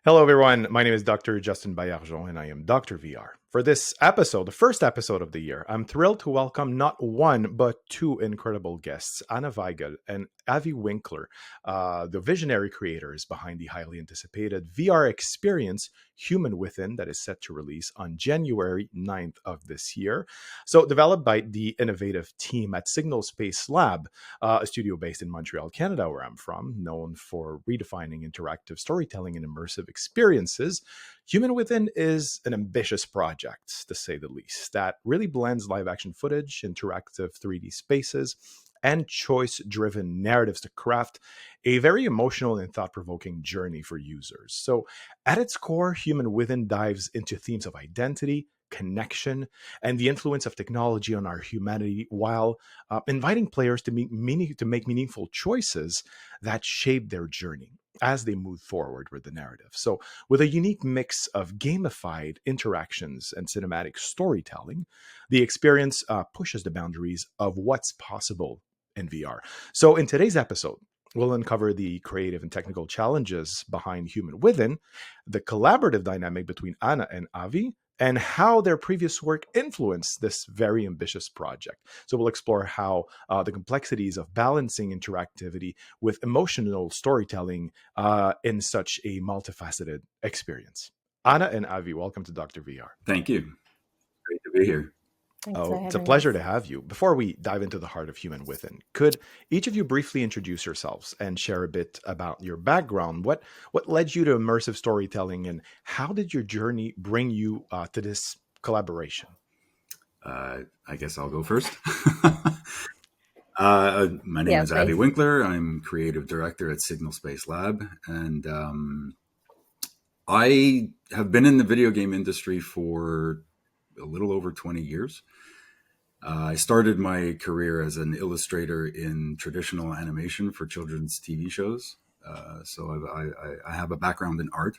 Hello, everyone. My name is Dr. Justin Bayarjon, and I am Dr. VR. For this episode, the first episode of the year, I'm thrilled to welcome not one, but two incredible guests, Anna Weigel and Avi Winkler, the visionary creators behind the highly anticipated VR experience, Human Within, that is set to release on January 9th of this year. So, developed by the innovative team at Signal Space Lab, a studio based in Montreal, Canada, where I'm from, known for redefining interactive storytelling and immersive experiences. Human Within is an ambitious project, to say the least, that really blends live action footage, interactive 3D spaces, and choice driven narratives to craft a very emotional and thought provoking journey for users. So, at its core, Human Within dives into themes of identity, connection, and the influence of technology on our humanity while inviting players to make meaningful choices that shape their journey as they move forward with the narrative. So, with a unique mix of gamified interactions and cinematic storytelling, the experience pushes the boundaries of what's possible in VR. So, in today's episode, we'll uncover the creative and technical challenges behind Human Within, the collaborative dynamic between Anna and Avi, and how their previous work influenced this very ambitious project. So we'll explore how the complexities of balancing interactivity with emotional storytelling in such a multifaceted experience. Anna and Avi, welcome to Dr. VR. Thank you. Great to be here. Thanks for Oh, it's a having pleasure us. to have you. Before we dive into the heart of Human Within, could each of you briefly introduce yourselves and share a bit about your background? What led you to immersive storytelling, and how did your journey bring you to this collaboration? I guess I'll go first. My name Yeah, is Avi please. Winkler. I'm creative director at Signal Space Lab, and I have been in the video game industry for a little over 20 years. I started my career as an illustrator in traditional animation for children's TV shows. So I have a background in art.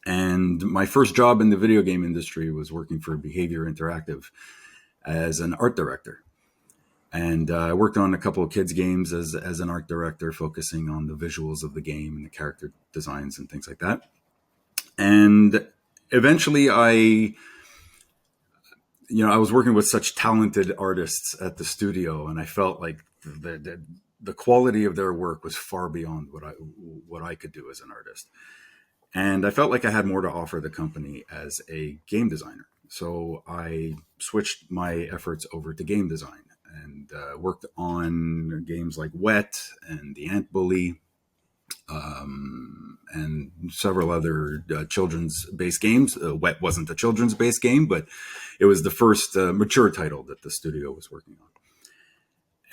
And my first job in the video game industry was working for Behavior Interactive as an art director. And I worked on a couple of kids' games as an art director, focusing on the visuals of the game and the character designs and things like that. And eventually I was working with such talented artists at the studio, and I felt like the quality of their work was far beyond what I could do as an artist. And I felt like I had more to offer the company as a game designer. So I switched my efforts over to game design and worked on games like Wet and The Ant Bully, and several other children's based games. Wet wasn't a children's based game, but it was the first mature title that the studio was working on.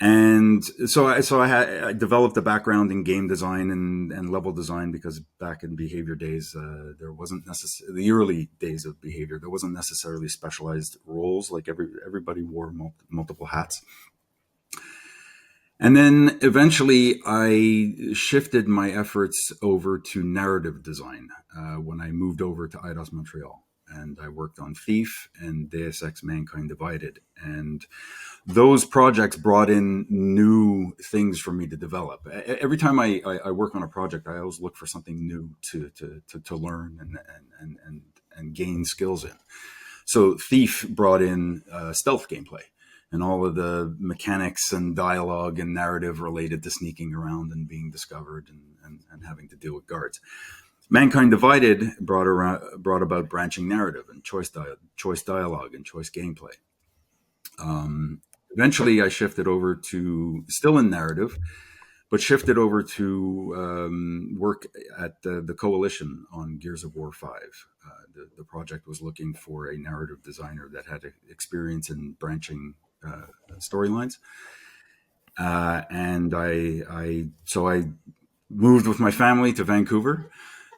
And I developed a background in game design and level design, because back in Behavior days, there wasn't necessarily the early days of Behavior. There wasn't necessarily specialized roles. Like everybody wore multiple hats. And then eventually I shifted my efforts over to narrative design when I moved over to Eidos Montreal. And I worked on Thief and Deus Ex Mankind Divided. And those projects brought in new things for me to develop. Every time I work on a project, I always look for something new to learn and gain skills in. So Thief brought in stealth gameplay and all of the mechanics and dialogue and narrative related to sneaking around and being discovered and having to deal with guards. Mankind Divided brought about branching narrative and choice dialogue and choice gameplay. Eventually, I shifted over to, still in narrative, but shifted over to work at the Coalition on Gears of War 5. The project was looking for a narrative designer that had experience in branching storylines. And I moved with my family to Vancouver,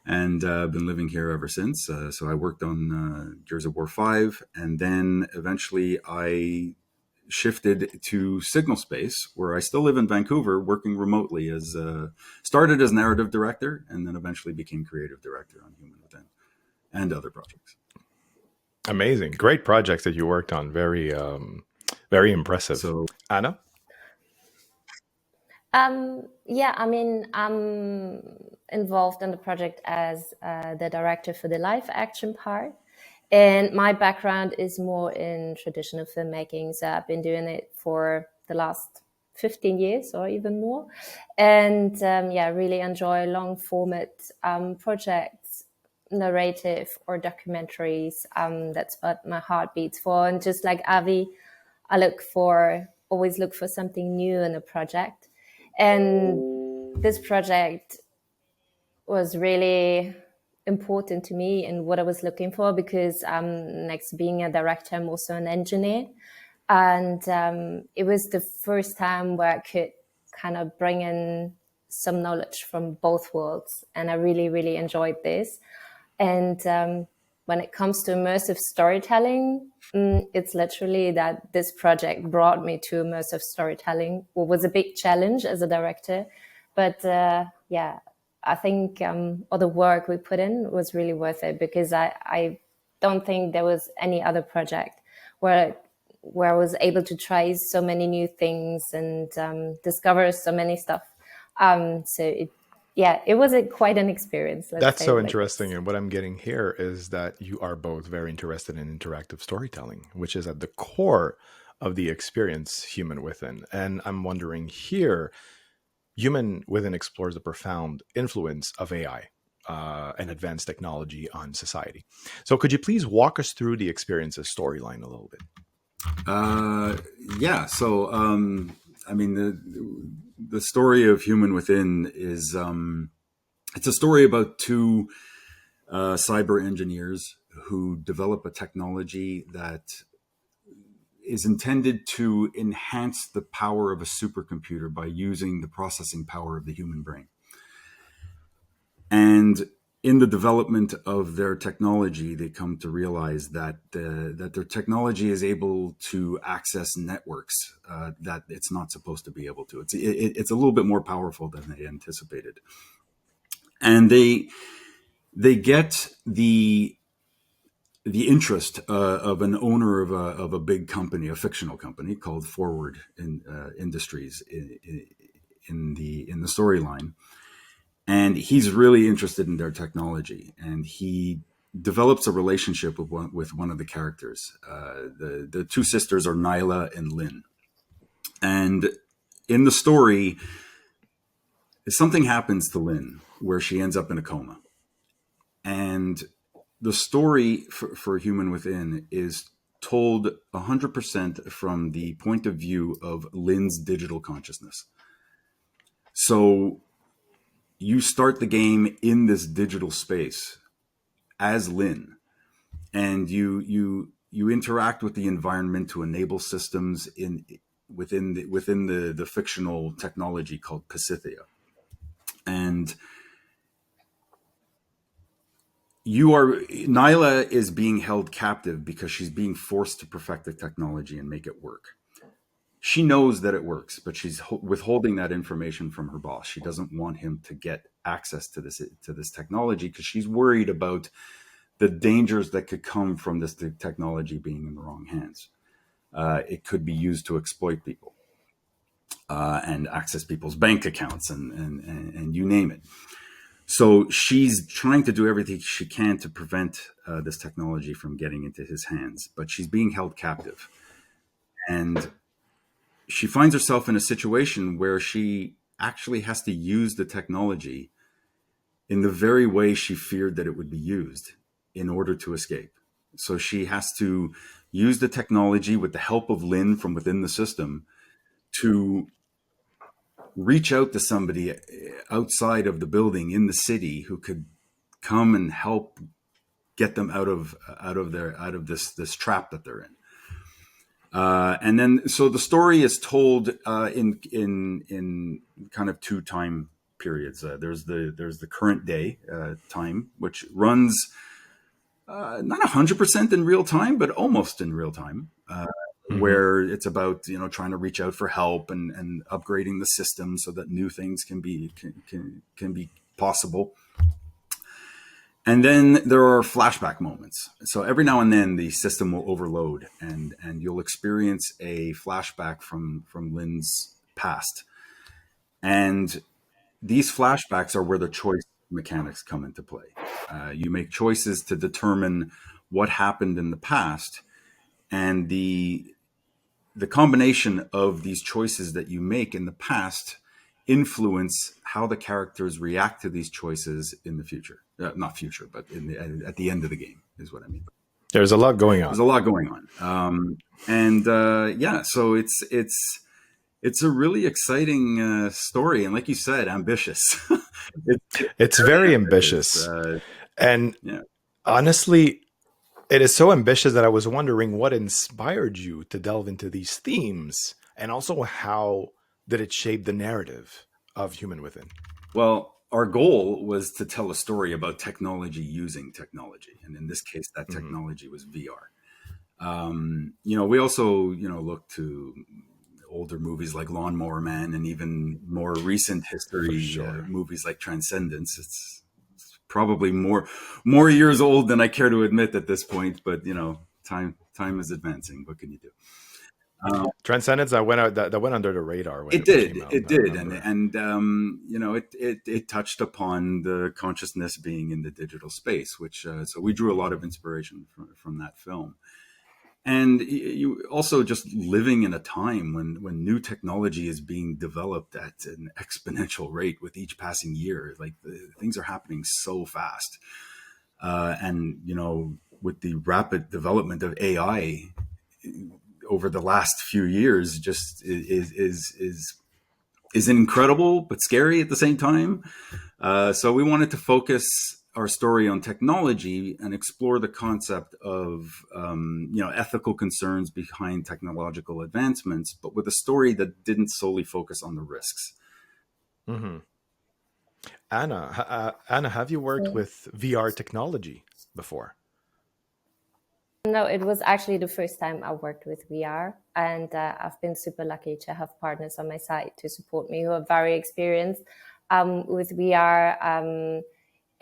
and been living here ever since. So I worked on Gears of War 5, and then eventually I shifted to Signal Space, where I still live in Vancouver, working remotely as started as narrative director, and then eventually became creative director on Human Within and other projects. Amazing. Great projects that you worked on. Very, very impressive. So Anna? Yeah, I mean, I'm involved in the project as the director for the live action part. And my background is more in traditional filmmaking. So I've been doing it for the last 15 years or even more. And yeah, really enjoy long format projects, narrative or documentaries. That's what my heart beats for. And just like Avi, I always look for something new in a project. And this project was really important to me and what I was looking for because next to being a director, I'm also an engineer. And it was the first time where I could kind of bring in some knowledge from both worlds. And I really, really enjoyed this. And when it comes to immersive storytelling, it's literally that this project brought me to immersive storytelling, what was a big challenge as a director. But yeah, I think all the work we put in was really worth it because I don't think there was any other project where I was able to try so many new things and discover so many stuff. Yeah, it was quite an experience. Let's That's say so it like interesting. this. And what I'm getting here is that you are both very interested in interactive storytelling, which is at the core of the experience Human Within. And I'm wondering here, Human Within explores the profound influence of AI and advanced technology on society. So, could you please walk us through the experience's storyline a little bit? Uh, yeah. So, I mean, the story of Human Within is it's a story about two cyber engineers who develop a technology that is intended to enhance the power of a supercomputer by using the processing power of the human brain. And in the development of their technology, they come to realize that that their technology is able to access networks that it's not supposed to be able to. It's a little bit more powerful than they anticipated, and they get the interest of an owner of a big company, a fictional company called Forward Industries in the storyline, and he's really interested in their technology, and he develops a relationship with one of the characters. The two sisters are Nyla and Lynn, and in the story, something happens to Lynn where she ends up in a coma, and the story for Human Within is told 100% from the point of view of Lynn's digital consciousness. So you start the game in this digital space as Lynn, and you interact with the environment to enable systems within the fictional technology called Pasithia. And Nyla is being held captive because she's being forced to perfect the technology and make it work. She knows that it works, but she's withholding that information from her boss. She doesn't want him to get access to this technology because she's worried about the dangers that could come from this technology being in the wrong hands. It could be used to exploit people and access people's bank accounts and you name it. So she's trying to do everything she can to prevent this technology from getting into his hands, but she's being held captive. And she finds herself in a situation where she actually has to use the technology in the very way she feared that it would be used in order to escape. So she has to use the technology with the help of Lynn from within the system to reach out to somebody outside of the building in the city who could come and help get them out of this trap that they're in. And then, so the story is told in kind of two time periods. There's the current day time, which runs not 100% in real time, but almost in real time, Mm-hmm. where it's about trying to reach out for help and upgrading the system so that new things can be possible. And then there are flashback moments. So every now and then the system will overload and you'll experience a flashback from Lynn's past. And these flashbacks are where the choice mechanics come into play. You make choices to determine what happened in the past, and the combination of these choices that you make in the past influence how the characters react to these choices in the future. Not future, but at the end of the game is what I mean. There's a lot going There's on. a lot going on, so it's a really exciting story, and like you said, ambitious. It's very ambitious. And Yeah. honestly, it is so ambitious that I was wondering what inspired you to delve into these themes, and also how did it shape the narrative of Human Within? Well, our goal was to tell a story about technology using technology, and in this case, that Mhm. technology was VR. We also, look to older movies like Lawnmower Man, and even more recent For history sure. movies like Transcendence. It's probably more years old than I care to admit at this point, but time is advancing. What can you do? Transcendence that went out that went under the radar when It it did, came out. it I did, and remember. it touched upon the consciousness being in the digital space, which so we drew a lot of inspiration from that film. And you also just living in a time when new technology is being developed at an exponential rate with each passing year. Like things are happening so fast, and with the rapid development of AI over the last few years, just is incredible but scary at the same time. So we wanted to focus our story on technology and explore the concept of ethical concerns behind technological advancements, but with a story that didn't solely focus on the risks. Hmm. Anna, have you worked with VR technology before? No, it was actually the first time I worked with VR, and I've been super lucky to have partners on my side to support me who are very experienced with VR.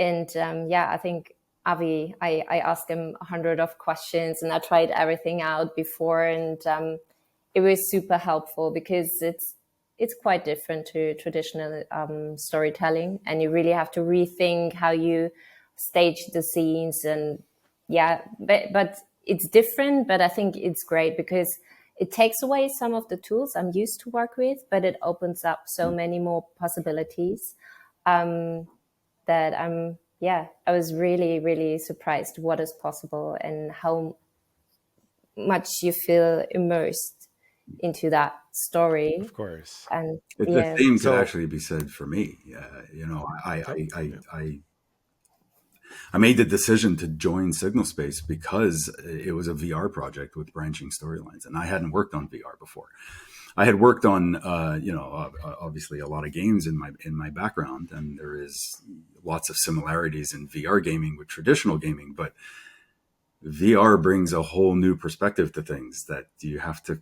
I think Avi, I asked him 100 of questions, and I tried everything out before, and it was super helpful because it's quite different to traditional storytelling, and you really have to rethink how you stage the scenes. And but it's different, but I think it's great because it takes away some of the tools I'm used to work with, but it opens up so many more possibilities that I was really, really surprised what is possible and how much you feel immersed into that story. Of course. And The yeah, same could So, actually be said for me. I, oh, I, I, yeah. I I made the decision to join Signal Space because it was a VR project with branching storylines, and I hadn't worked on VR before. I had worked on, obviously a lot of games in my background, and there is lots of similarities in VR gaming with traditional gaming, but VR brings a whole new perspective to things that you have to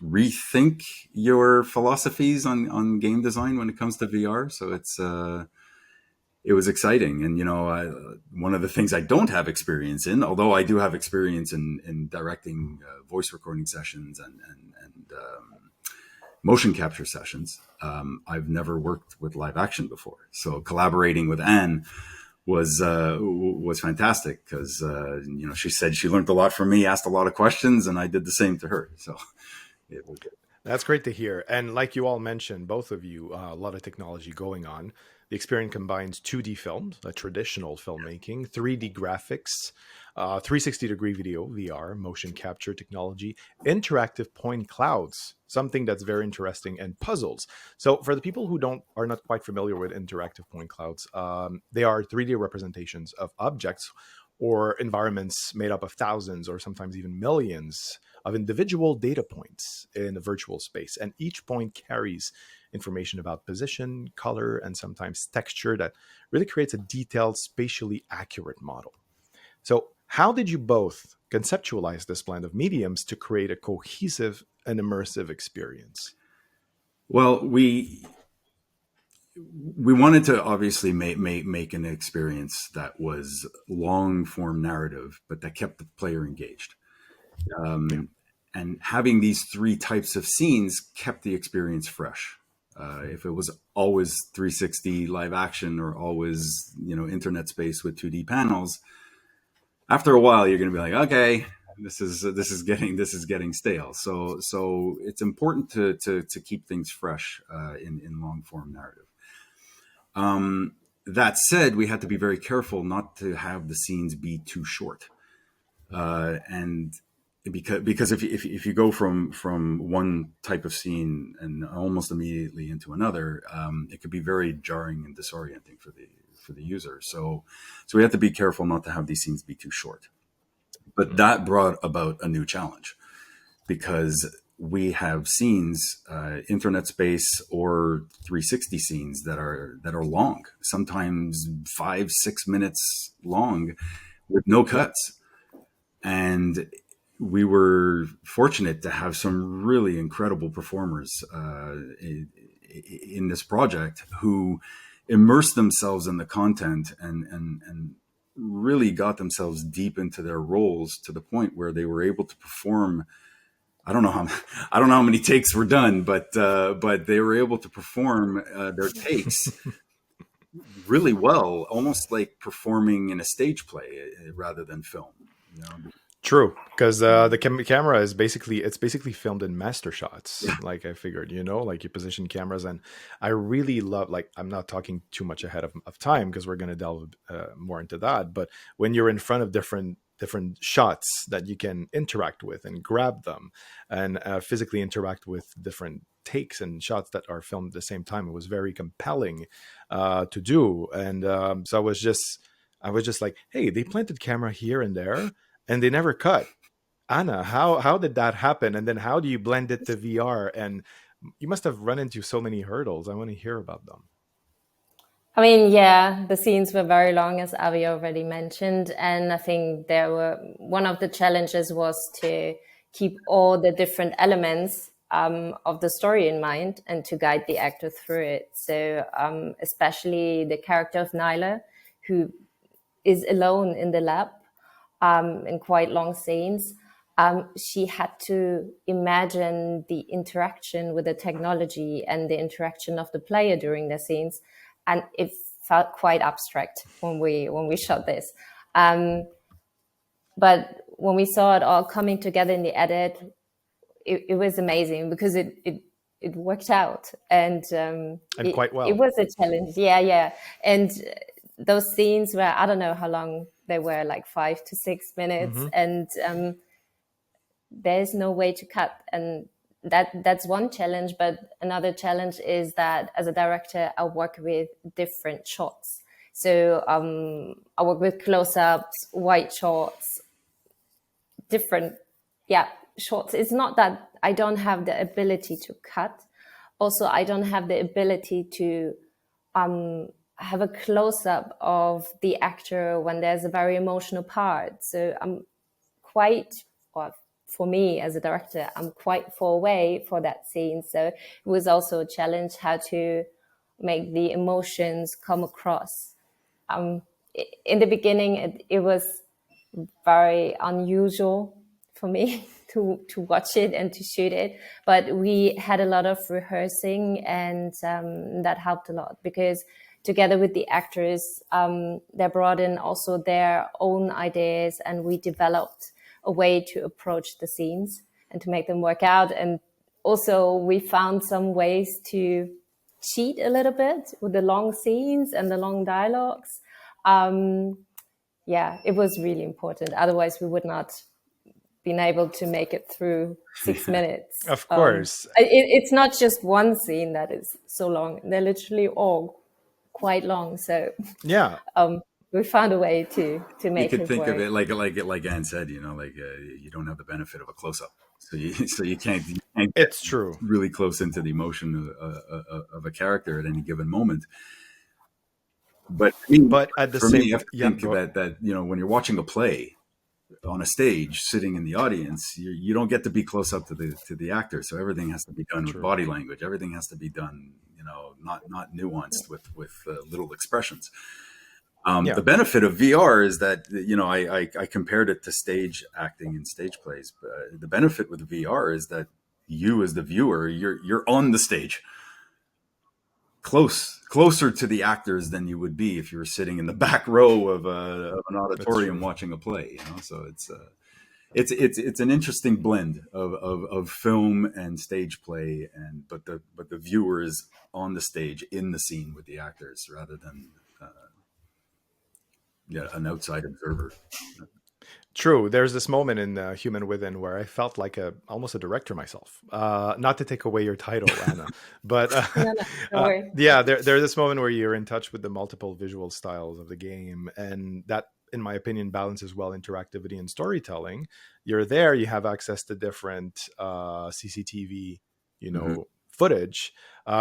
rethink your philosophies on game design when it comes to VR. So it was exciting. And, one of the things I don't have experience in, although I do have experience in directing voice recording sessions and motion capture sessions, I've never worked with live action before. So collaborating with Anne was fantastic because, she said she learned a lot from me, asked a lot of questions, and I did the same to her. So it was good. That's great to hear. And like you all mentioned, both of you, a lot of technology going on. The experience combines 2D films, a traditional filmmaking, 3D graphics, 360-degree video, VR, motion capture technology, interactive point clouds, something that's very interesting, and puzzles. So, for the people who don't are not quite familiar with interactive point clouds, they are 3D representations of objects or environments made up of thousands or sometimes even millions of individual data points in a virtual space. And each point carries information about position, color, and sometimes texture that really creates a detailed, spatially accurate model. So, how did you both conceptualize this blend of mediums to create a cohesive and immersive experience? Well, we wanted to obviously make an experience that was long form narrative, but that kept the player engaged. Yeah. And having these three types of scenes kept the experience fresh. If it was always 360 live action or always, internet space with 2D panels, after a while you're going to be like, okay, this is getting stale. So it's important to keep things fresh in long form narrative. That said, we had to be very careful not to have the scenes be too short, and because if you go from one type of scene and almost immediately into another, it could be very jarring and disorienting for the user. So we have to be careful not to have these scenes be too short. But that brought about a new challenge, because we have scenes, internet space or 360 scenes that are long, sometimes 5-6 minutes long, with no cuts. And we were fortunate to have some really incredible performers in this project who immersed themselves in the content and really got themselves deep into their roles to the point where they were able to perform. I don't know how many takes were done, but they were able to perform their takes really well, almost like performing in a stage play rather than film. True, because the camera is basically filmed in master shots. Yeah. Like I figured, like you position cameras, and I really love. Like, I'm not talking too much ahead of time because we're going to delve more into that. But when you're in front of different shots that you can interact with and grab them, and physically interact with different takes and shots that are filmed at the same time, it was very compelling to do. And so I was just like, hey, they planted camera here and there, and they never cut. Anna, how did that happen? And then how do you blend it to VR? And you must have run into so many hurdles. I want to hear about them. I mean, yeah, the scenes were very long, as Avi already mentioned. And I think one of the challenges was to keep all the different elements of the story in mind and to guide the actor through it. So especially the character of Nyla, who is alone in the lab in quite long scenes. She had to imagine the interaction with the technology and the interaction of the player during the scenes. And it felt quite abstract when we shot this. But when we saw it all coming together in the edit, it was amazing because it worked out. And quite well. It was a challenge. Yeah. And those scenes were, I don't know how long they were, like 5 to 6 minutes. Mm-hmm. And there's no way to cut. And that's one challenge. But another challenge is that as a director, I work with different shots. So I work with close-ups, wide shots, different shots. It's not that I don't have the ability to cut. Also, I don't have the ability to have a close-up of the actor when there's a very emotional part. So I'm for me as a director, I'm quite far away for that scene. So it was also a challenge how to make the emotions come across. In the beginning, it was very unusual for me to watch it and to shoot it. But we had a lot of rehearsing, and that helped a lot because together with the actors, they brought in also their own ideas, and we developed a way to approach the scenes and to make them work out. And also we found some ways to cheat a little bit with the long scenes and the long dialogues. It was really important. Otherwise we would not been able to make it through 6 minutes. Of course. It's not just one scene that is so long. They're literally all quite long. So yeah, we found a way to make it work. You could think of it like Anne said, you don't have the benefit of a close-up, so you can't it's true, really close into the emotion of a character at any given moment. But at the for same, me, you have to think that when you're watching a play on a stage, sitting in the audience, you don't get to be close up to the actor, so everything has to be done with body language. Everything has to be done, not nuanced with little expressions. The benefit of VR is that, I compared it to stage acting and stage plays. But the benefit with VR is that you as the viewer, you're on the stage. closer to the actors than you would be if you were sitting in the back row of an auditorium watching a play. So it's an interesting blend of film and stage play, but the viewer is on the stage in the scene with the actors rather than an outside observer. True. There's this moment in Human Within where I felt like almost a director myself. Not to take away your title, Anna, but No, don't worry. yeah, there's this moment where you're in touch with the multiple visual styles of the game, and that, in my opinion, balances well interactivity and storytelling. You're there, you have access to different CCTV, footage.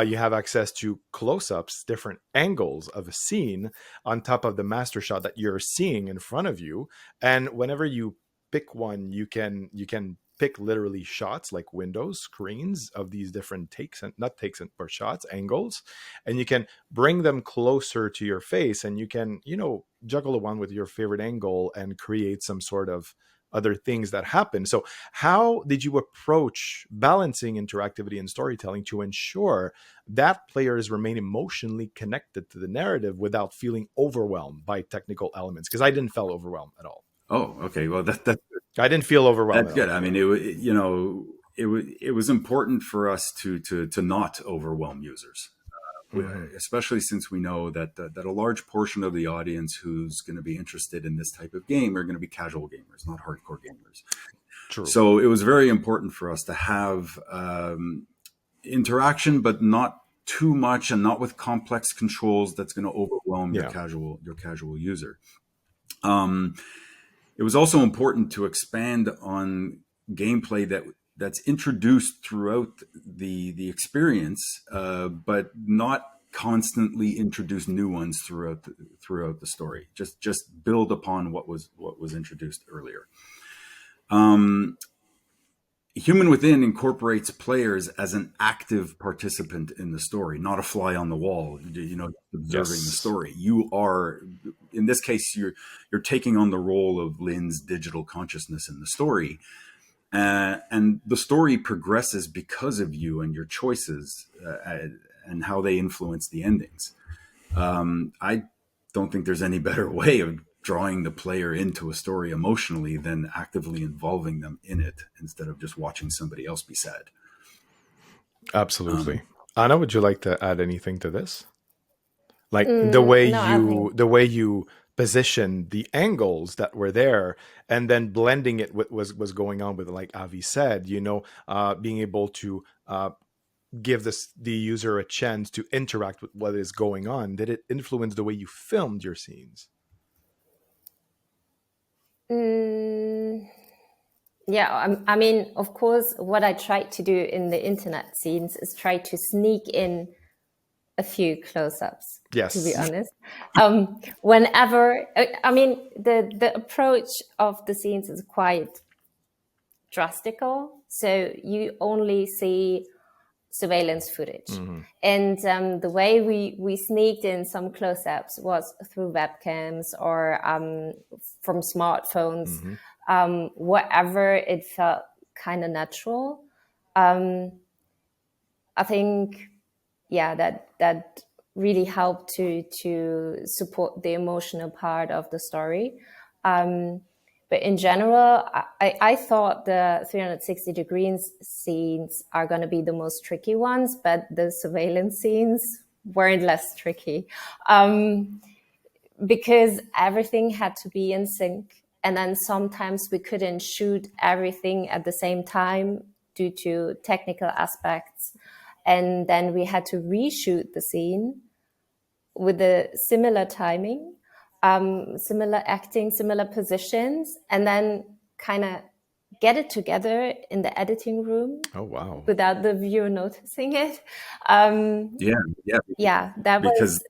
You have access to close-ups, different angles of a scene on top of the master shot that you're seeing in front of you. And whenever you pick one, you can pick literally shots, like windows, screens of these different takes, and not takes or shots, angles, and you can bring them closer to your face, and you can juggle the one with your favorite angle and create some sort of other things that happen. So how did you approach balancing interactivity and storytelling to ensure that players remain emotionally connected to the narrative without feeling overwhelmed by technical elements? Because I didn't feel overwhelmed at all. Oh, okay. Well, I didn't feel overwhelmed. That's good. I mean, it was important for us to not overwhelm users. Especially since we know that a large portion of the audience who's going to be interested in this type of game are going to be casual gamers, not hardcore gamers. True. So it was very important for us to have interaction, but not too much, and not with complex controls that's going to overwhelm your casual user. It was also important to expand on gameplay that's introduced throughout the experience, but not constantly introduce new ones throughout the story. Just build upon what was introduced earlier. Human Within incorporates players as an active participant in the story, not a fly on the wall, observing the story. You are, in this case, you're taking on the role of Lynn's digital consciousness in the story. And the story progresses because of you and your choices and how they influence the endings. I don't think there's any better way of drawing the player into a story emotionally than actively involving them in it instead of just watching somebody else be sad. Absolutely. Anna, would you like to add anything to this? Like the way you position the angles that were there, and then blending it with was going on with, like Avi said, being able to give the user a chance to interact with what is going on. Did it influence the way you filmed your scenes? Yeah, I mean, of course, what I tried to do in the internet scenes is try to sneak in a few close-ups. Yes. To be honest, whenever I mean the approach of the scenes is quite drastical, so you only see surveillance footage, and the way we sneaked in some close-ups was through webcams or from smartphones, whatever it felt kind of natural. I think, that really helped to support the emotional part of the story. But in general, I thought the 360 degrees scenes are going to be the most tricky ones, but the surveillance scenes weren't less tricky, because everything had to be in sync. And then sometimes we couldn't shoot everything at the same time due to technical aspects. And then we had to reshoot the scene with a similar timing, similar acting, similar positions, and then kind of get it together in the editing room. Oh, wow. Without the viewer noticing it. That was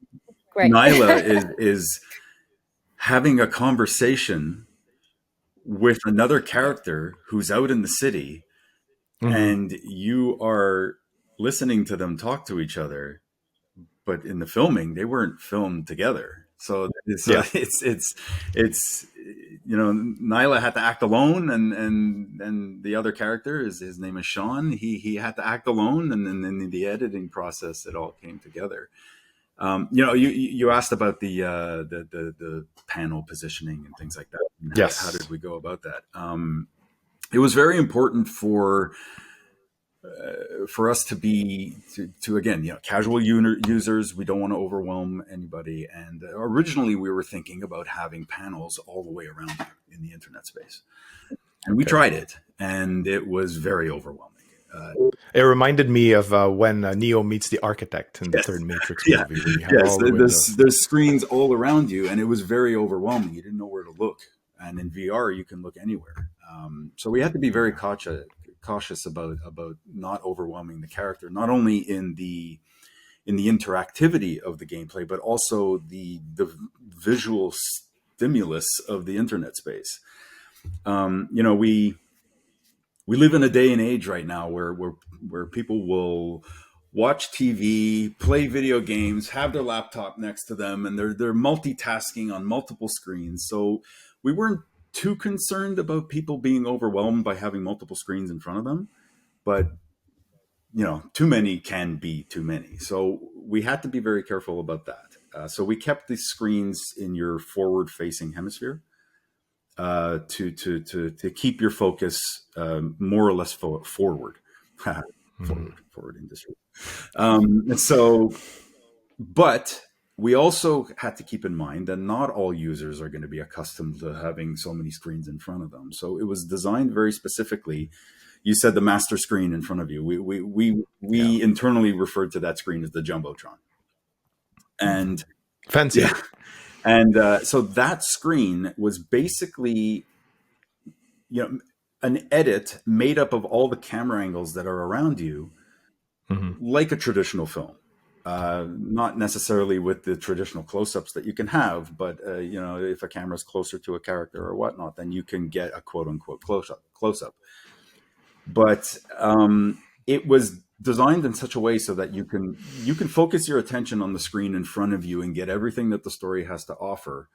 great. Nyla is having a conversation with another character who's out in the city, and you are listening to them talk to each other, but in the filming they weren't filmed together. So it's Nyla had to act alone, and the other character his name is Sean. He had to act alone, and then in the editing process, it all came together. You asked about the panel positioning and things like that. And Yes. How did we go about that? It was very important for us to be to again, casual users. We don't want to overwhelm anybody. And originally, we were thinking about having panels all the way around in the internet space, and we tried it, and it was very overwhelming. It reminded me of when Neo meets the architect in the third Matrix movie. Where you have all the there's screens all around you, and it was very overwhelming. You didn't know where to look. And in VR, you can look anywhere. So we had to be very cautious about not overwhelming the character, not only in the interactivity of the gameplay, but also the visual stimulus of the internet space. We live in a day and age right now where people will watch TV, play video games, have their laptop next to them, and they're multitasking on multiple screens. So we weren't too concerned about people being overwhelmed by having multiple screens in front of them, but too many can be too many. So we had to be very careful about that. So we kept the screens in your forward-facing hemisphere. To keep your focus more or less forward industry. But we also had to keep in mind that not all users are going to be accustomed to having so many screens in front of them. So it was designed very specifically. You said the master screen in front of you. We internally referred to that screen as the Jumbotron. And fancy. Yeah. And so that screen was basically, an edit made up of all the camera angles that are around you, like a traditional film. Not necessarily with the traditional close-ups that you can have, but if a camera's closer to a character or whatnot, then you can get a quote-unquote close-up. But it was designed in such a way so that you can focus your attention on the screen in front of you and get everything that the story has to offer,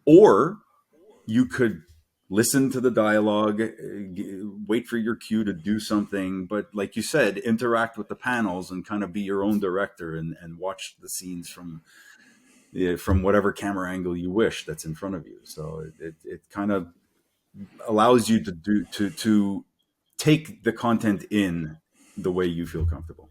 or you could listen to the dialogue, wait for your cue to do something, but like you said, interact with the panels and kind of be your own director and watch the scenes from whatever camera angle you wish that's in front of you. So it kind of allows you to take the content in the way you feel comfortable.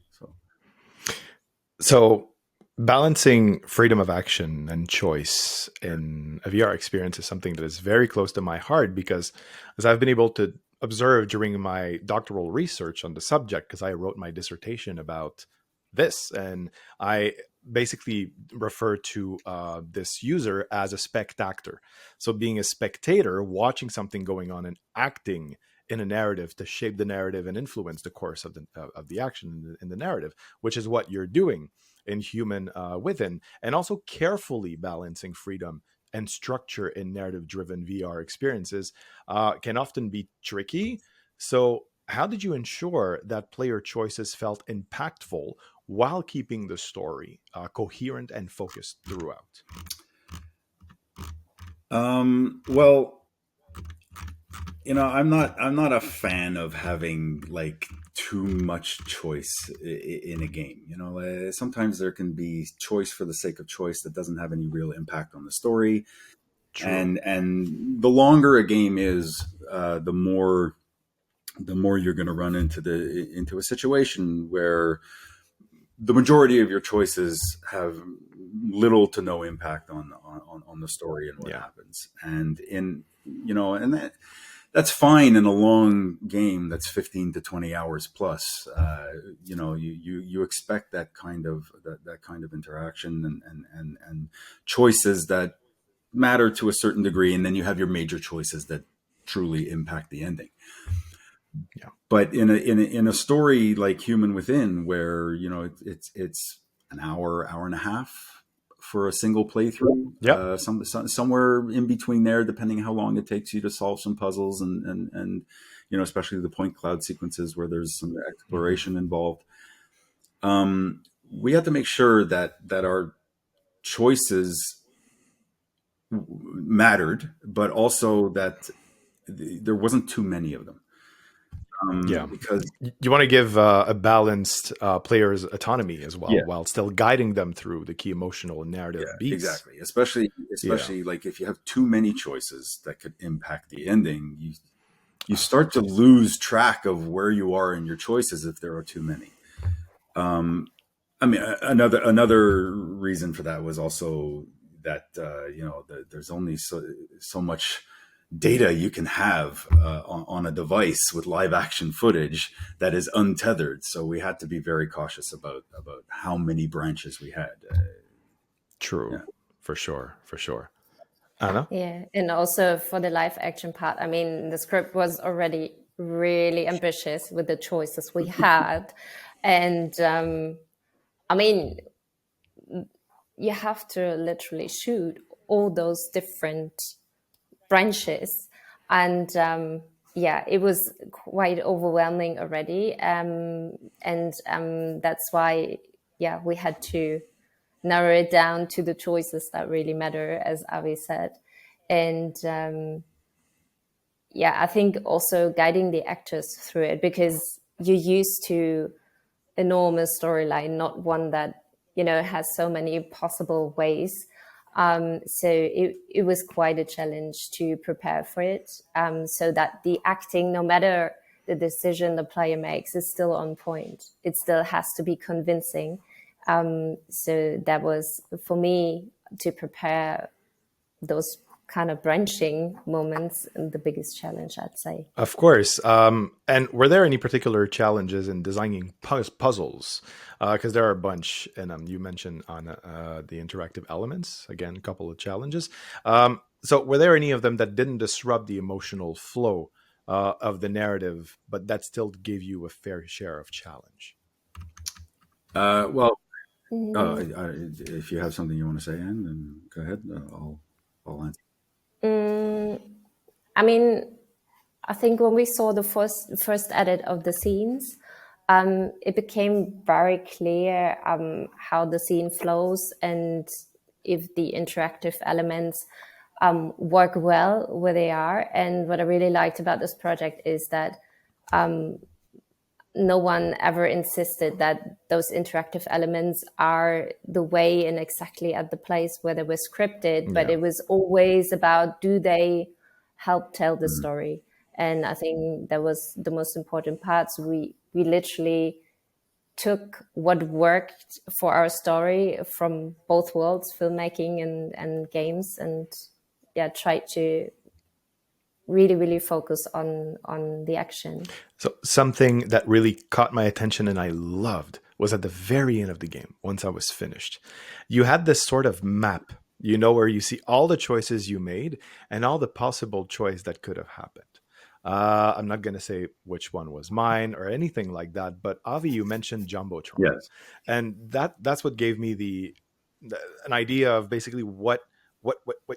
So balancing freedom of action and choice in a VR experience is something that is very close to my heart, because as I've been able to observe during my doctoral research on the subject, because I wrote my dissertation about this, and I basically refer to this user as a spectator. So being a spectator, watching something going on and acting in a narrative to shape the narrative and influence the course of the action in the narrative, which is what you're doing in Human Within, and also carefully balancing freedom and structure in narrative-driven VR experiences can often be tricky. So how did you ensure that player choices felt impactful while keeping the story coherent and focused throughout? Well, I'm not a fan of having like too much choice in a game. Sometimes there can be choice for the sake of choice that doesn't have any real impact on the story. True. And the longer a game is, the more you're going to run into a situation where the majority of your choices have little to no impact on the story and what happens. And that's fine in a long game that's 15 to 20 hours plus. You expect that kind of interaction and choices that matter to a certain degree, and then you have your major choices that truly impact the ending. Yeah. But in a story like Human Within, where it's an hour and a half for a single playthrough, somewhere in between there, depending how long it takes you to solve some puzzles, and especially the point cloud sequences where there's some exploration involved. We have to make sure that our choices mattered, but also that there wasn't too many of them. Yeah. Because You want to give a balanced player's autonomy as well, yeah, while still guiding them through the key emotional and narrative beats. exactly. Especially like if you have too many choices that could impact the ending, you start to lose track of where you are in your choices if there are too many. I mean, another reason for that was also that there's only so much data you can have on a device with live action footage that is untethered. So we had to be very cautious about how many branches we had. True, Yeah. for sure. Anna? Yeah, and also for the live action part, I mean, the script was already really ambitious with the choices we had, and I mean, you have to literally shoot all those different branches, and yeah, it was quite overwhelming already, and that's why, yeah, we had to narrow it down to the choices that really matter, as Avi said. And yeah, I think also guiding the actors through it, because you're used to enormous storyline, not one that, has so many possible ways. So it was quite a challenge to prepare for it, so that the acting, no matter the decision the player makes, is still on point. It still has to be convincing. So that was, for me, to prepare those kind of branching moments, the biggest challenge, I'd say. Of course. And were there any particular challenges in designing puzzles? Because there are a bunch, and you mentioned on the interactive elements, again, a couple of challenges. So were there any of them that didn't disrupt the emotional flow of the narrative, but that still gave you a fair share of challenge? Well, Mm, if you have something you want to say, Anne, then go ahead. I'll answer. mm, I mean, I think when we saw the first edit of the scenes, it became very clear how the scene flows and if the interactive elements work well where they are. And what I really liked about this project is that no one ever insisted that those interactive elements are the way and exactly at the place where they were scripted, but Yeah. it was always about, do they help tell the Mhm. story? And I think that was the most important parts. We literally took what worked for our story from both worlds, filmmaking and games, and yeah, tried to really focus on the action. So something that really caught my attention and I loved was at the very end of the game, once I was finished. You had this sort of map, where you see all the choices you made and all the possible choice that could have happened. I'm not going to say which one was mine or anything like that, but Avi, you mentioned Jumbotron, Yes. and that's what gave me an idea of basically what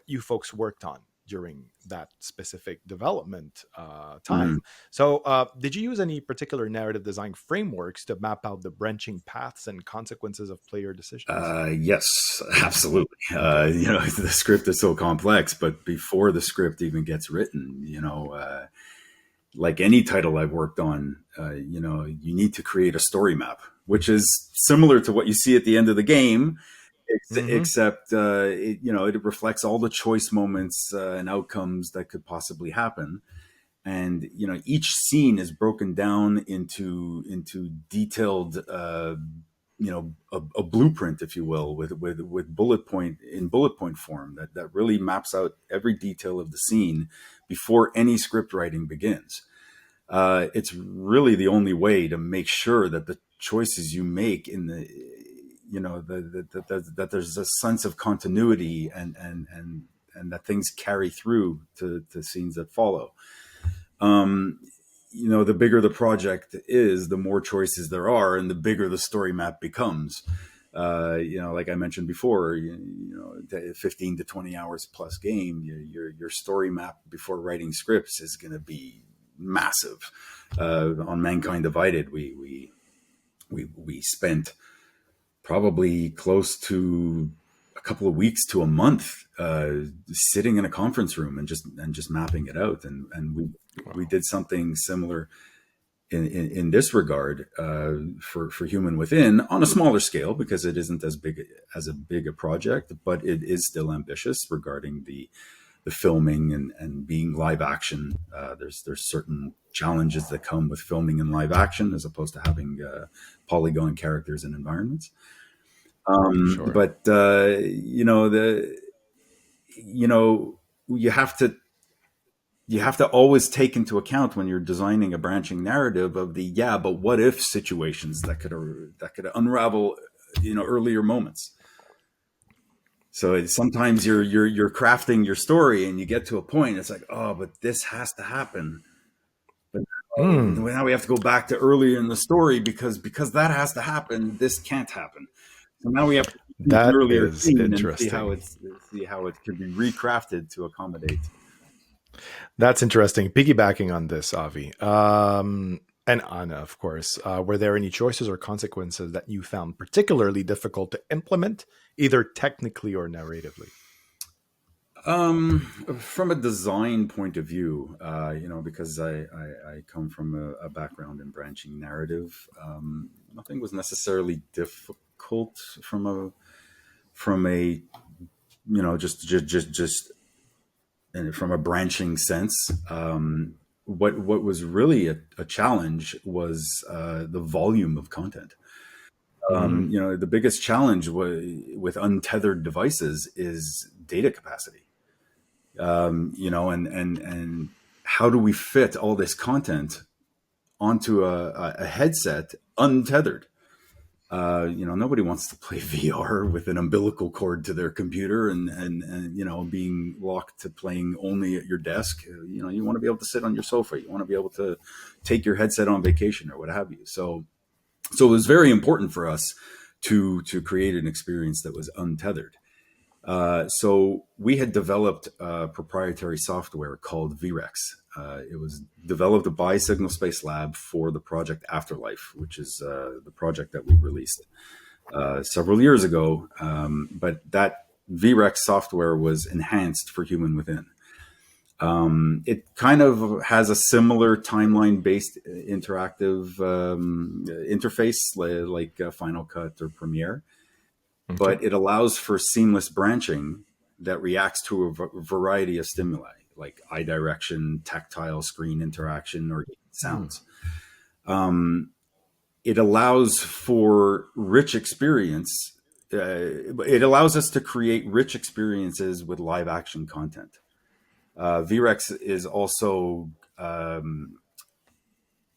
you folks worked on during that specific development Mhm. time. So, did you use any particular narrative design frameworks to map out the branching paths and consequences of player decisions? Yes, absolutely. Okay. The script is so complex, but before the script even gets written, like any title I've worked on, you need to create a story map, which is similar to what you see at the end of the game, Mm-hmm. except it reflects all the choice moments and outcomes that could possibly happen. And each scene is broken down into detailed a blueprint, if you will, with bullet point form that really maps out every detail of the scene before any script writing begins. It's really the only way to make sure that the choices you make in the that there's a sense of continuity and that things carry through to scenes that follow. um, the bigger the project is, the more choices there are, and the bigger the story map becomes. Like I mentioned before, 15 to 20 hours plus game, your story map before writing scripts is going to be massive. On Mankind Divided, we spent probably close to a couple of weeks to a month sitting in a conference room and just mapping it out. And we did something similar in this regard for Human Within on a smaller scale, because it isn't as big a project, but it is still ambitious regarding the filming and being live action. There's certain challenges that come with filming in live action as opposed to having polygon characters and environments. Sure. But you have to always take into account when you're designing a branching narrative of the but what if situations that could unravel earlier moments. So sometimes you're crafting your story and you get to a point, it's like, oh, but this has to happen. But now we have to go back to earlier in the story because that has to happen. This can't happen. So now we have to use an That earlier is scene and interesting. see how it could be recrafted to accommodate. That's interesting. Piggybacking on this, Avi, and Anna, of course, were there any choices or consequences that you found particularly difficult to implement, either technically or narratively? From a design point of view, because I come from a background in branching narrative, nothing was necessarily difficult from a just and from a branching sense. What was really a challenge was the volume of content. The biggest challenge with untethered devices is data capacity. And how do we fit all this content onto a headset untethered? Nobody wants to play VR with an umbilical cord to their computer and being locked to playing only at your desk. You want to be able to sit on your sofa. You want to be able to take your headset on vacation or what have you. So it was very important for us to create an experience that was untethered. So we had developed a proprietary software called VREX. It was developed by Signal Space Lab for the project Afterlife, which is the project that we released several years ago. But that VREX software was enhanced for Human Within. It kind of has a similar timeline-based interactive interface like Final Cut or Premiere. But it allows for seamless branching that reacts to a variety of stimuli, like eye direction, tactile screen interaction, or sounds. It allows for rich experience. It allows us to create rich experiences with live action content. VREX is also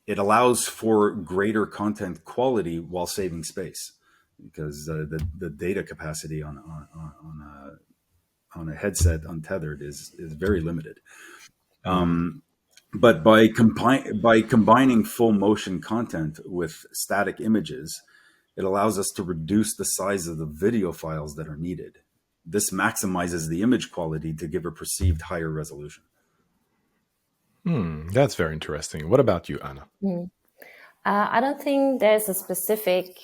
it allows for greater content quality while saving space, because the data capacity on a headset untethered is very limited. But by combining full motion content with static images, it allows us to reduce the size of the video files that are needed. This maximizes the image quality to give a perceived higher resolution. That's very interesting. What about you, Anna? I don't think there's a specific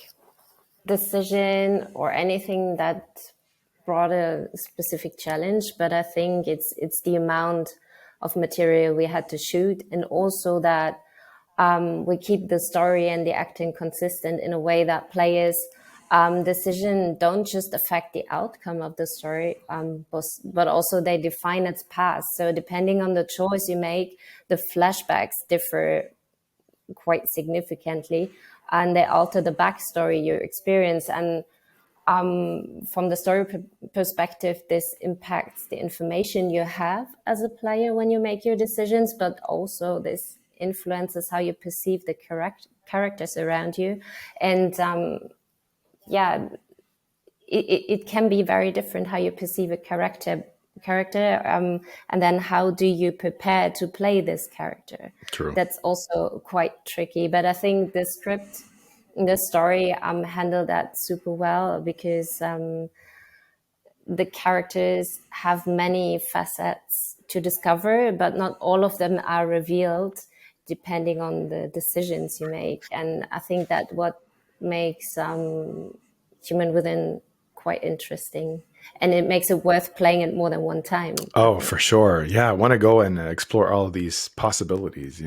decision or anything that brought a specific challenge, but I think it's the amount of material we had to shoot, and also that we keep the story and the acting consistent in a way that players' decision don't just affect the outcome of the story, but also they define its past. So depending on the choice you make, the flashbacks differ quite significantly, and they alter the backstory you experience. And from the story perspective, this impacts the information you have as a player when you make your decisions, but also this influences how you perceive the characters around you. And it can be very different how you perceive a character, and then how do you prepare to play this character. True. That's also quite tricky, but I think the script, the story handled that super well, because the characters have many facets to discover, but not all of them are revealed depending on the decisions you make. And I think that what makes Human Within quite interesting. and it makes it worth playing it more than one time. Oh, for sure. Yeah, I want to go and explore all of these possibilities.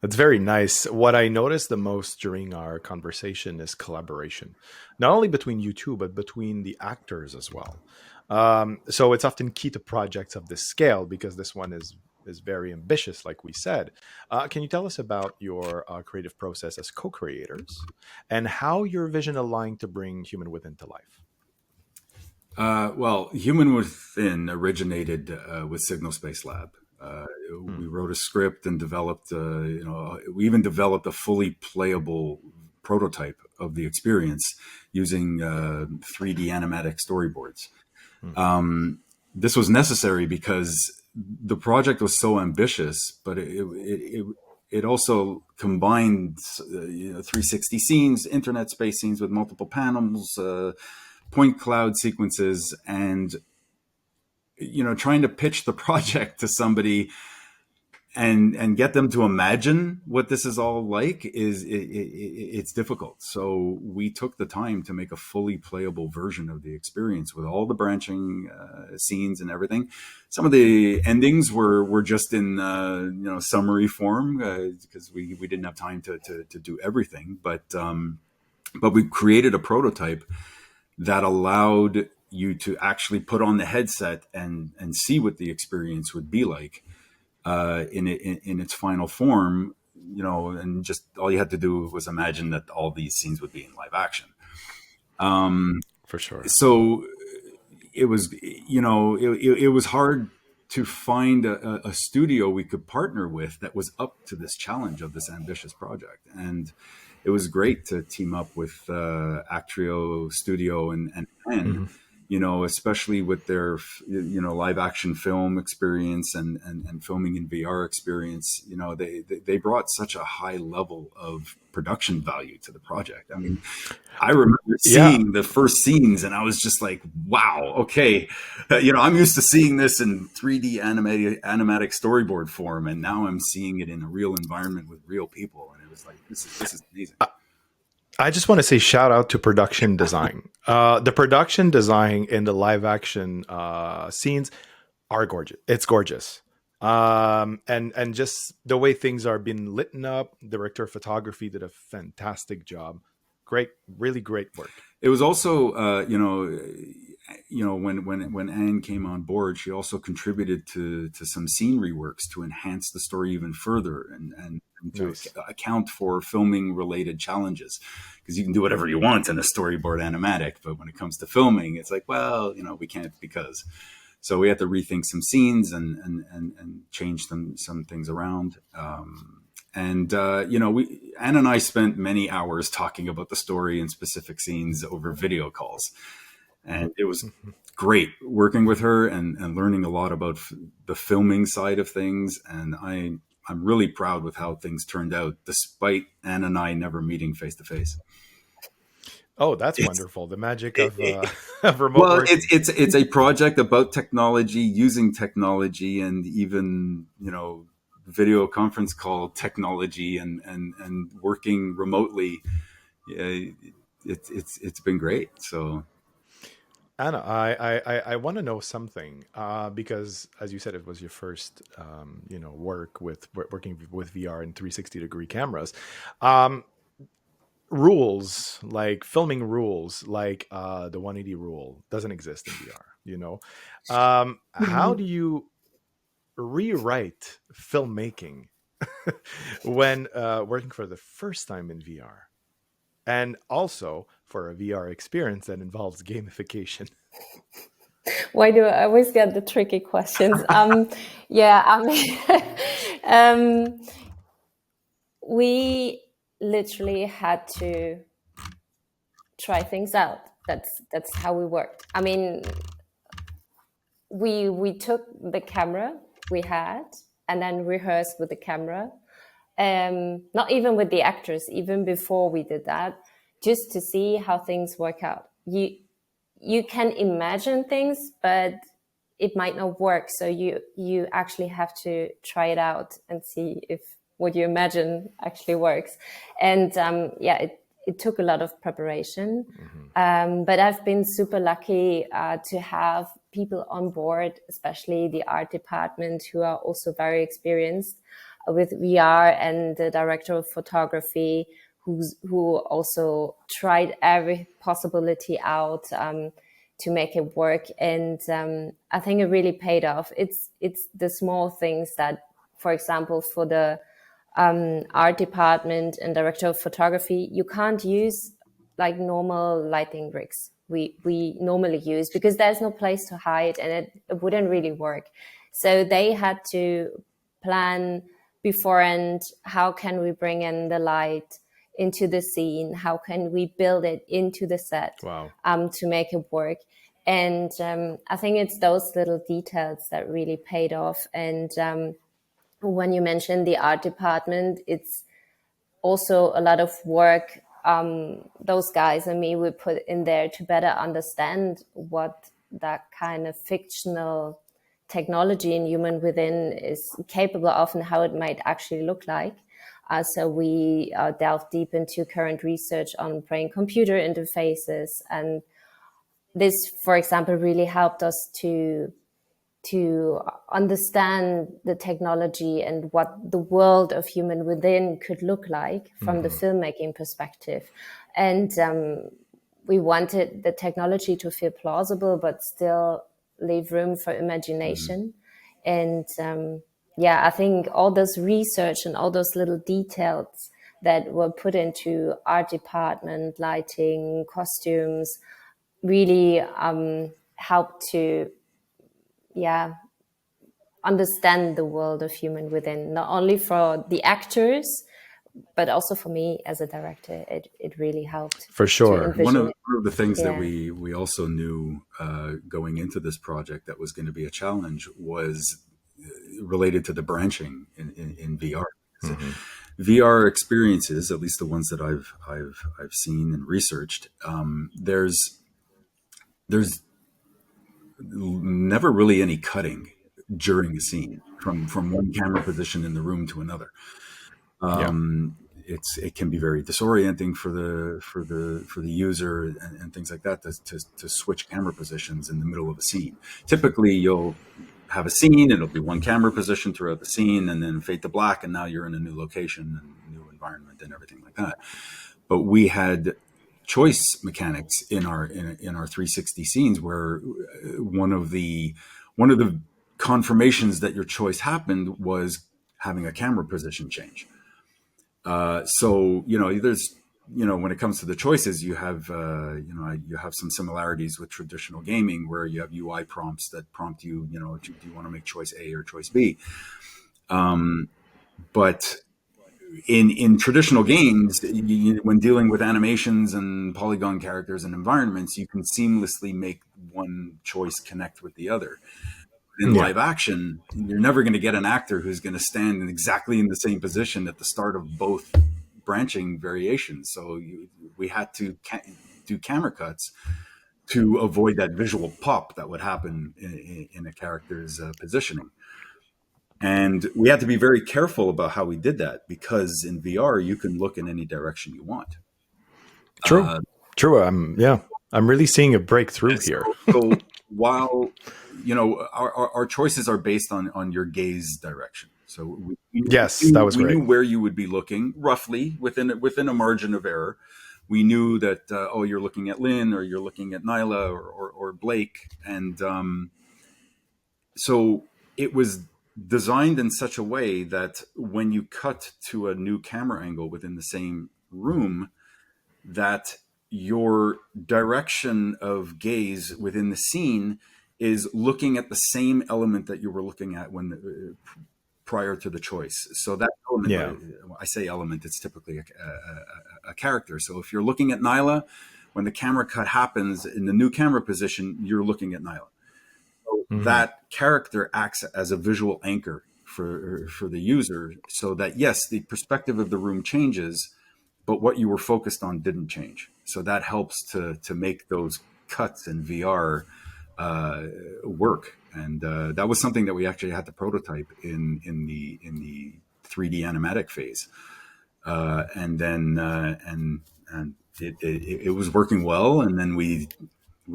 That's very nice. What I noticed the most during our conversation is collaboration, not only between you two, but between the actors as well. So it's often key to projects of this scale because this one is very ambitious, like we said. Can you tell us about your creative process as co-creators and how your vision aligned to bring Human Within to life? Well, Human Within originated with Signal Space Lab. We wrote a script and developed, we even developed a fully playable prototype of the experience using 3D animatic storyboards. This was necessary because the project was so ambitious, but it also combined 360 scenes, internet space scenes with multiple panels, point cloud sequences, and trying to pitch the project to somebody and get them to imagine what this is all like it's difficult. So we took the time to make a fully playable version of the experience with all the branching scenes and everything. Some of the endings were just in summary form because we didn't have time to do everything, but we created a prototype that allowed you to actually put on the headset and see what the experience would be like in its final form, and just all you had to do was imagine that all these scenes would be in live action. For sure. So it was, it was hard to find a studio we could partner with that was up to this challenge of this ambitious project. And it was great to team up with Actrio Studio and especially with their live action film experience and filming in VR experience. They brought such a high level of production value to the project. I mean, I remember seeing the first scenes and I was just like, wow, okay. I'm used to seeing this in 3D animatic storyboard form, and now I'm seeing it in a real environment with real people. And it was like, this is amazing. I just want to say shout out to production design. The production design in the live action scenes are gorgeous. It's gorgeous. And just the way things are being lit up, the director of photography did a fantastic job. Great, really great work. It was also, when Anne came on board, she also contributed to some scene reworks to enhance the story even further and to account for filming related challenges, because you can do whatever you want in a storyboard animatic, but when it comes to filming, it's like, well, we can't, because. So we had to rethink some scenes and change some things around. Anne and I spent many hours talking about the story and specific scenes over video calls. And it was great working with her and learning a lot about the filming side of things. And I'm really proud with how things turned out, despite Anne and I never meeting face to face. Oh, that's wonderful. The magic of remote working. It's a project about technology, using technology, and even, video conference call technology and working remotely. It's been great. So Anna, I want to know something because, as you said, it was your first, working with VR and 360-degree cameras. Rules like filming rules, like the 180 rule, doesn't exist in VR. How do you rewrite filmmaking when working for the first time in VR? And also for a VR experience that involves gamification. Why do I always get the tricky questions? We literally had to try things out. That's how we worked. I mean, we took the camera we had and then rehearsed with the camera. Not even with the actors, even before we did that, just to see how things work out. You can imagine things, but it might not work. So you actually have to try it out and see if what you imagine actually works. And it took a lot of preparation. But I've been super lucky to have people on board, especially the art department, who are also very experienced with VR, and the director of photography, who also tried every possibility out to make it work. And I think it really paid off. It's the small things that, for example, for the art department and director of photography, you can't use like normal lighting rigs we normally use, because there's no place to hide, and it wouldn't really work. So they had to plan beforehand, how can we bring in the light into the scene, how can we build it into the set. Wow. To make it work. And I think it's those little details that really paid off. And when you mentioned the art department, it's also a lot of work those guys and me we put in there to better understand what that kind of fictional technology in Human Within is capable of, and how it might actually look like. So we delved deep into current research on brain-computer interfaces, and this, for example, really helped us to understand the technology and what the world of Human Within could look like from the filmmaking perspective. And we wanted the technology to feel plausible, but still leave room for imagination. And I think all this research and all those little details that were put into art department, lighting, costumes, really helped to understand the world of Human Within, not only for the actors, but also for me as a director. It really helped. For sure. One of the things that we also knew going into this project that was going to be a challenge was related to the branching in VR. VR experiences, at least the ones that I've seen and researched, there's never really any cutting during a scene from one camera position in the room to another. It can be very disorienting for the user and things like that to switch camera positions in the middle of a scene. Typically, you'll have a scene, it'll be one camera position throughout the scene, and then fade to black, and now you're in a new location and new environment and everything like that. But we had choice mechanics in our 360 scenes where one of the confirmations that your choice happened was having a camera position change. So there's when it comes to the choices, you have some similarities with traditional gaming where you have UI prompts that prompt you, do you want to make choice A or choice B? But in traditional games, when dealing with animations and polygon characters and environments, you can seamlessly make one choice connect with the other. In live action, you're never going to get an actor who's going to stand exactly in the same position at the start of both branching variations. So we had to do camera cuts to avoid that visual pop that would happen in a character's positioning. And we had to be very careful about how we did that, because in VR, you can look in any direction you want. True. True. I'm really seeing a breakthrough here. So while, our choices are based on your gaze direction. So that was great. We knew where you would be looking roughly within a margin of error. We knew that, you're looking at Lynn, or you're looking at Nyla or Blake. And so it was designed in such a way that when you cut to a new camera angle within the same room, that your direction of gaze within the scene is looking at the same element that you were looking at prior to the choice. So that element, I say element, it's typically a character. So if you're looking at Nyla, when the camera cut happens in the new camera position, you're looking at Nyla. So that character acts as a visual anchor for the user, so that yes, the perspective of the room changes, but what you were focused on didn't change. So that helps to make those cuts in VR work. And that was something that we actually had to prototype in the 3D animatic phase. And and it was working well. And then we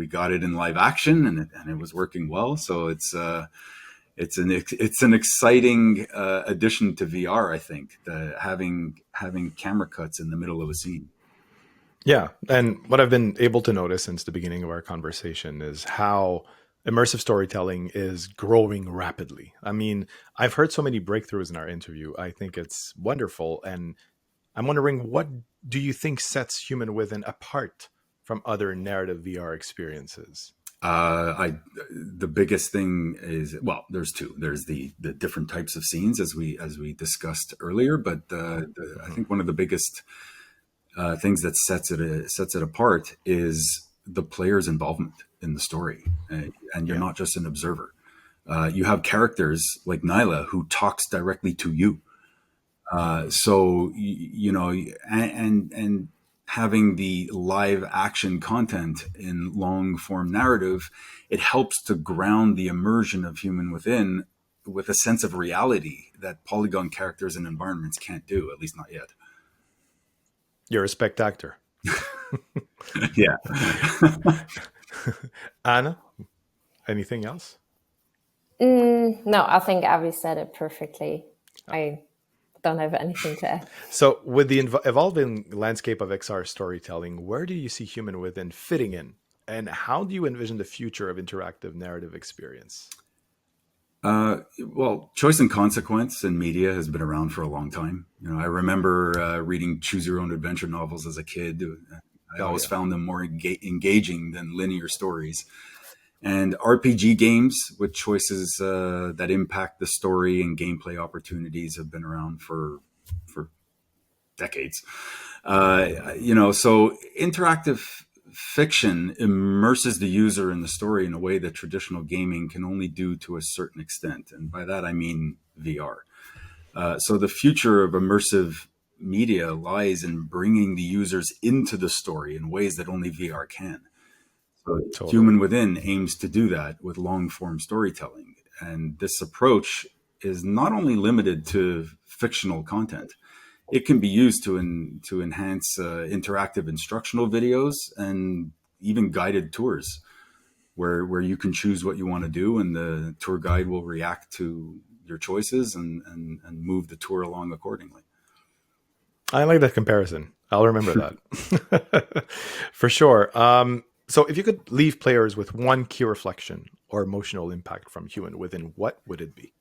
got it in live action, and it was working well. So it's an exciting addition to VR. I think having camera cuts in the middle of a scene. Yeah. And what I've been able to notice since the beginning of our conversation is how immersive storytelling is growing rapidly. I mean, I've heard so many breakthroughs in our interview. I think it's wonderful. And I'm wondering, what do you think sets Human Within apart from other narrative VR experiences? The biggest thing is, well, there's two. There's the different types of scenes as we discussed earlier, but I think one of the biggest things that sets it apart is the player's involvement in the story, and you're not just an observer. You have characters like Nyla who talks directly to you. So you know, and having the live action content in long form narrative, it helps to ground the immersion of Human Within with a sense of reality that polygon characters and environments can't do, at least not yet. You're a spectator. Yeah. Anna, anything else? No, I think Avi said it perfectly. I don't have anything to add. So, with the evolving landscape of XR storytelling, where do you see Human Within fitting in? And how do you envision the future of interactive narrative experience? Well, choice and consequence in media has been around for a long time. You know, I remember reading choose your own adventure novels as a kid. I always found them more engaging than linear stories. And RPG games with choices that impact the story and gameplay opportunities have been around for decades. You know, so interactive fiction immerses the user in the story in a way that traditional gaming can only do to a certain extent. And by that, I mean VR. So the future of immersive media lies in bringing the users into the story in ways that only VR can. So totally. Human Within aims to do that with long form storytelling. And this approach is not only limited to fictional content, it can be used to enhance interactive instructional videos and even guided tours where you can choose what you want to do, and the tour guide will react to your choices and move the tour along accordingly. I like that comparison. I'll remember that. For sure. So if you could leave players with one key reflection or emotional impact from Human Within, what would it be?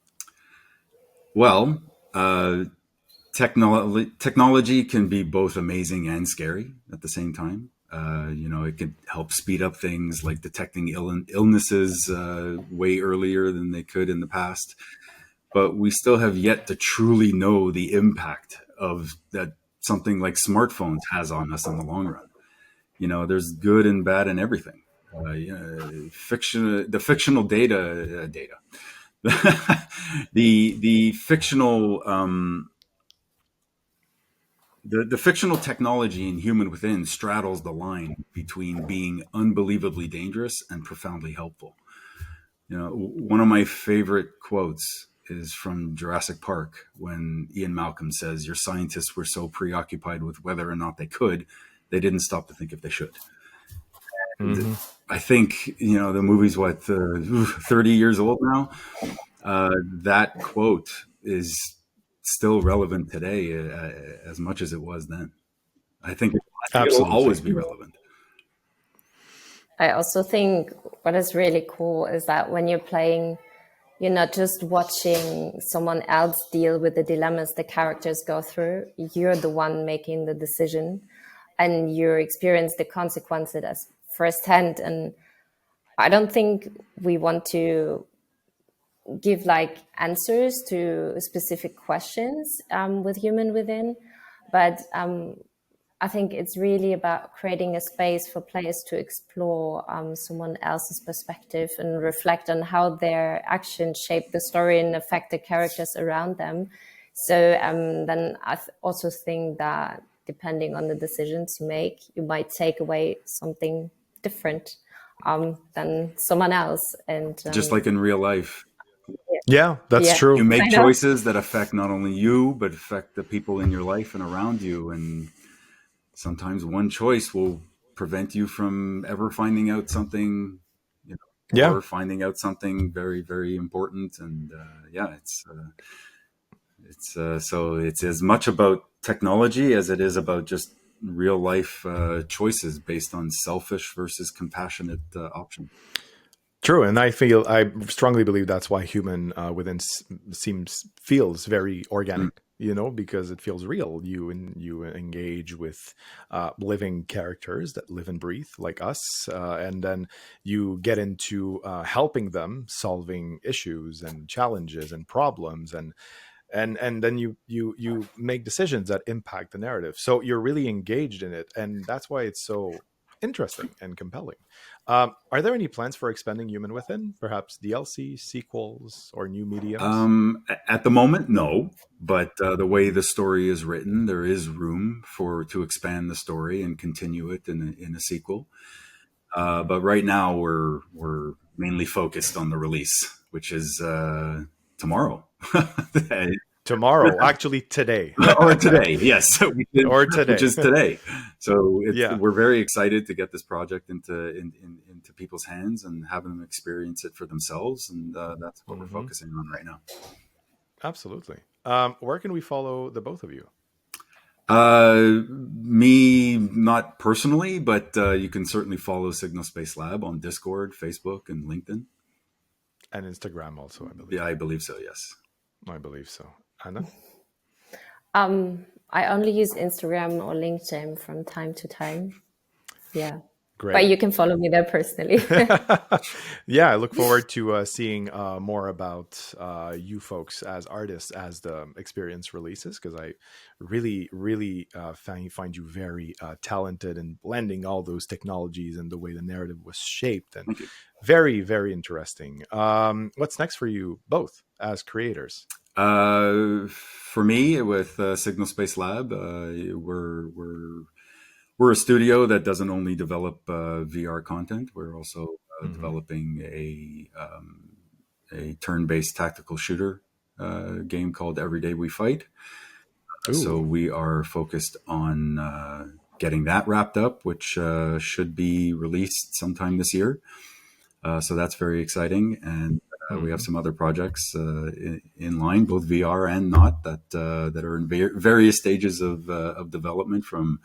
Well, technology can be both amazing and scary at the same time. You know, it could help speed up things like detecting illnesses way earlier than they could in the past. But we still have yet to truly know the impact of that something like smartphones has on us in the long run. You know, there's good and bad in everything. The fictional data, the fictional. The fictional technology in Human Within straddles the line between being unbelievably dangerous and profoundly helpful. You know, one of my favorite quotes is from Jurassic Park when Ian Malcolm says, "Your scientists were so preoccupied with whether or not they could, they didn't stop to think if they should." Mm-hmm. I think, you know, the movie's 30 years old now. That quote is still relevant today as much as it was then. I think it'll always be relevant. I also think what is really cool is that when you're playing, you're not just watching someone else deal with the dilemmas the characters go through. You're the one making the decision, and you experience the consequences as firsthand. And I don't think we want to give like answers to specific questions with Human Within, but I think it's really about creating a space for players to explore someone else's perspective and reflect on how their actions shape the story and affect the characters around them. So then I also think that depending on the decisions you make, you might take away something different than someone else. And just like in real life. Yeah, that's true. You make choices that affect not only you, but affect the people in your life and around you. And sometimes one choice will prevent you from ever finding out something, Yeah. or finding out something very, very important. And so it's as much about technology as it is about just real life choices based on selfish versus compassionate options. True, and I strongly believe that's why human within feels very Mm. organic. Because it feels real. You engage with living characters that live and breathe like us, and then you get into helping them solving issues and challenges and problems, and then you make decisions that impact the narrative. So you're really engaged in it, and that's why it's so interesting and compelling. Are there any plans for expanding Human Within? Perhaps DLC, sequels, or new mediums? At the moment, no. But the way the story is written, there is room to expand the story and continue it in a sequel. But right now, we're mainly focused on the release, which is tomorrow. Tomorrow, actually today. Or today, yes, Or which today. is today. So Yeah. we're very excited to get this project into people's hands and have them experience it for themselves, and that's what we're Hmm. focusing on right now. Absolutely. Where can we follow the both of you? Me, not personally, but you can certainly follow Signal Space Lab on Discord, Facebook, and LinkedIn. And Instagram also, I believe. Yeah, I believe so. Yes. I believe so. Anna? I only use Instagram or LinkedIn from time to time. Yeah. But Great. you can follow me there personally. Yeah, I look forward to seeing more about you folks as artists as the experience releases, because I really, really find you very talented in blending all those technologies and the way the narrative was shaped, and Thank you. very, very interesting. What's next for you both as creators? For me, with Signal Space Lab, we're a studio that doesn't only develop VR content. We're also Hmm. developing a turn-based tactical shooter game called Every Day We Fight. So Ooh. we are focused on getting that wrapped up, which should be released sometime this year. So that's very exciting, and we have Hmm. some other projects in line, both VR and not, that are in various stages of development, from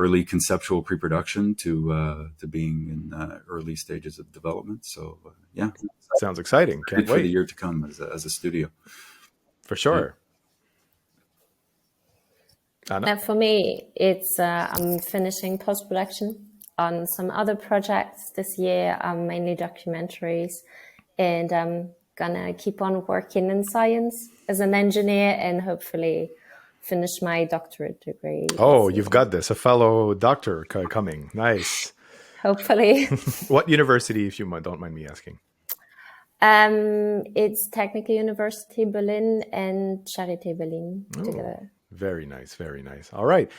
early conceptual pre-production to being in early stages of development. So yeah, Sounds exciting. Can't excited for the wait. year to come as a studio. For Yeah. sure. Anna? And for me, it's I'm finishing post-production on some other projects this year, mainly documentaries, and I'm gonna keep on working in science as an engineer and hopefully finish my doctorate degree Oh, this you've year. got this. A fellow doctor coming. Nice. Hopefully. What university, if you don't mind me asking? It's Technical University Berlin and Charité Berlin Oh, together. very nice. Very nice. All right.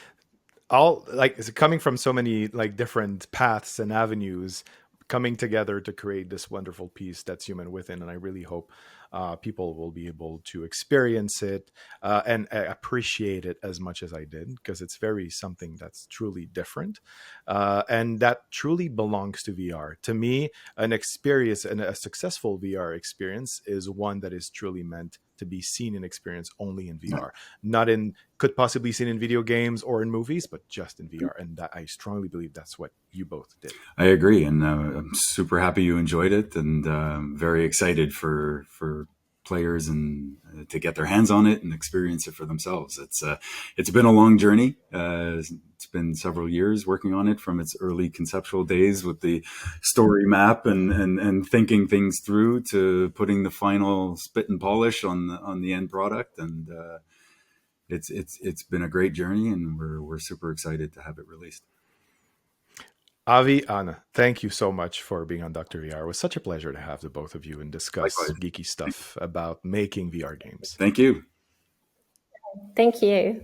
All like it's coming from so many like different paths and avenues coming together to create this wonderful piece that's Human Within, and I really hope people will be able to experience it and appreciate it as much as I did, because it's very something that's truly different and that truly belongs to VR. To me, an experience and a successful VR experience is one that is truly meant to be seen and experienced only in VR, not in could possibly seen in video games or in movies, but just in VR. And that I strongly believe that's what you both did. I agree, and I'm super happy you enjoyed it, and very excited for players and to get their hands on it and experience it for themselves. It's been a long journey. It's been several years working on it, from its early conceptual days with the story map and thinking things through, to putting the final spit and polish on the end product. And it's been a great journey, and we're super excited to have it released. Avi, Anna, thank you so much for being on Dr. VR. It was such a pleasure to have the both of you and discuss Likewise. geeky stuff about making VR games. Thank you. Thank you.